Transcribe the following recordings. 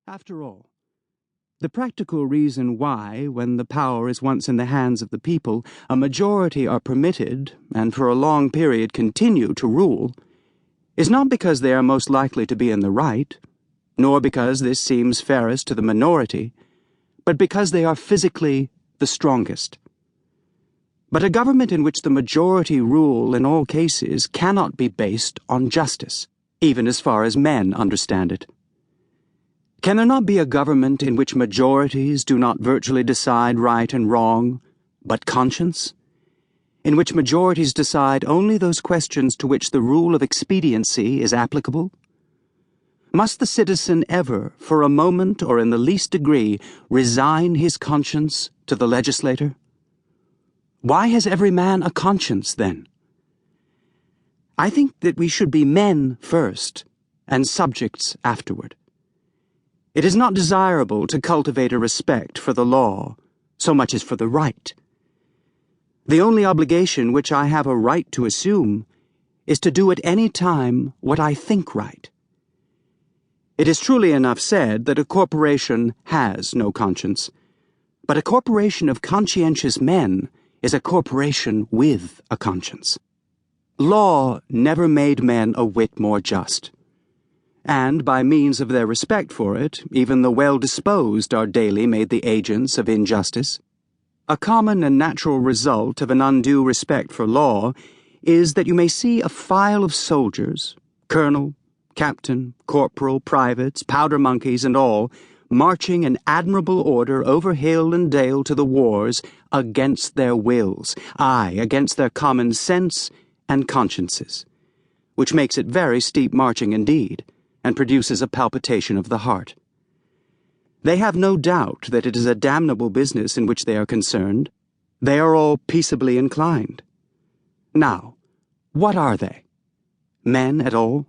After all, the practical reason why, when the power is once in the hands of the people, a majority are permitted, and for a long period continue to rule, is not because they are most likely to be in the right, nor because this seems fairest to the minority, but because they are physically the strongest. But a government in which the majority rule in all cases cannot be based on justice, even as far as men understand it. Can there not be a government in which majorities do not virtually decide right and wrong, but conscience? In which majorities decide only those questions to which the rule of expediency is applicable? Must the citizen ever, for a moment or in the least degree, resign his conscience to the legislator? Why has every man a conscience, then? I think that we should be men first, and subjects afterward. It is not desirable to cultivate a respect for the law, so much as for the right. The only obligation which I have a right to assume is to do at any time what I think right. It is truly enough said that a corporation has no conscience, but a corporation of conscientious men is a corporation with a conscience. Law never made men a whit more just. And by means of their respect for it, even the well-disposed are daily made the agents of injustice. A common and natural result of an undue respect for law is that you may see a file of soldiers, colonel, captain, corporal, privates, powder monkeys, and all, marching in admirable order over hill and dale to the wars against their wills, aye, against their common sense and consciences, which makes it very steep marching indeed, and produces a palpitation of the heart. They have no doubt that it is a damnable business in which they are concerned. They are all peaceably inclined. Now, what are they? Men at all?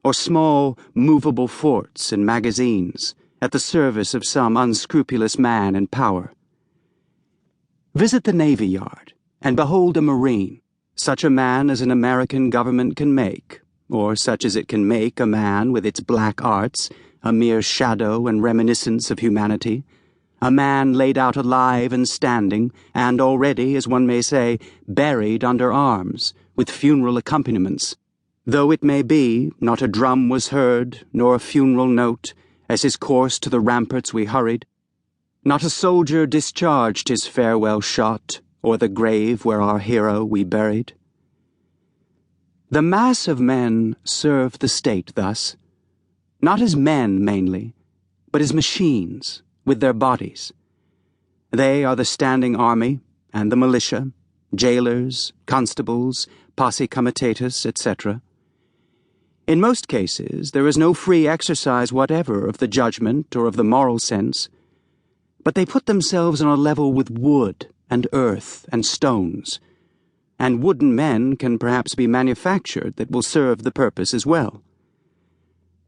Or small, movable forts and magazines at the service of some unscrupulous man in power? Visit the Navy Yard, and behold a Marine, such a man as an American government can make, or such as it can make a man with its black arts, a mere shadow and reminiscence of humanity, a man laid out alive and standing, and already, as one may say, buried under arms, with funeral accompaniments, though it may be not a drum was heard, nor a funeral note, as his course to the ramparts we hurried. Not a soldier discharged his farewell shot, or the grave where our hero we buried. The mass of men serve the state thus, not as men mainly, but as machines with their bodies. They are the standing army and the militia, jailers, constables, posse comitatus, etc. In most cases, there is no free exercise whatever of the judgment or of the moral sense, but they put themselves on a level with wood and earth and stones, and wooden men can perhaps be manufactured that will serve the purpose as well.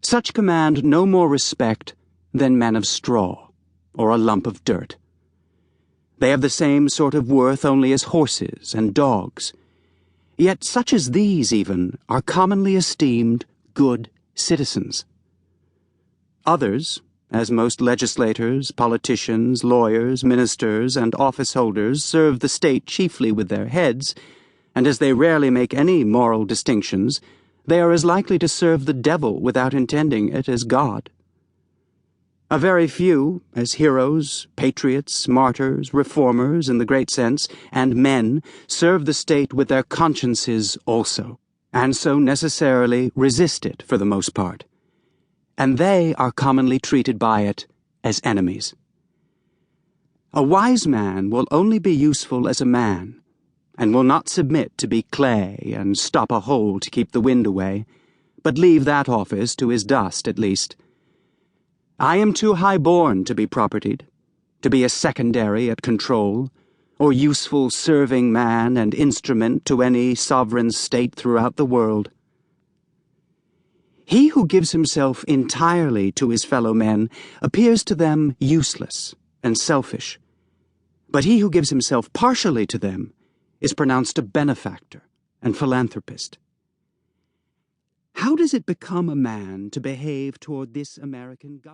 Such command no more respect than men of straw, or a lump of dirt. They have the same sort of worth only as horses and dogs, yet such as these even are commonly esteemed good citizens. Others, as most legislators, politicians, lawyers, ministers, and office holders serve the state chiefly with their heads, and as they rarely make any moral distinctions, they are as likely to serve the devil without intending it as God. A very few, as heroes, patriots, martyrs, reformers in the great sense, and men, serve the state with their consciences also, and so necessarily resist it for the most part. And they are commonly treated by it as enemies. A wise man will only be useful as a man, and will not submit to be clay and stop a hole to keep the wind away, but leave that office to his dust at least. I am too high-born to be propertied, to be a secondary at control, or useful serving man and instrument to any sovereign state throughout the world. He who gives himself entirely to his fellow men appears to them useless and selfish, but he who gives himself partially to them is pronounced a benefactor and philanthropist. How does it become a man to behave toward this American government?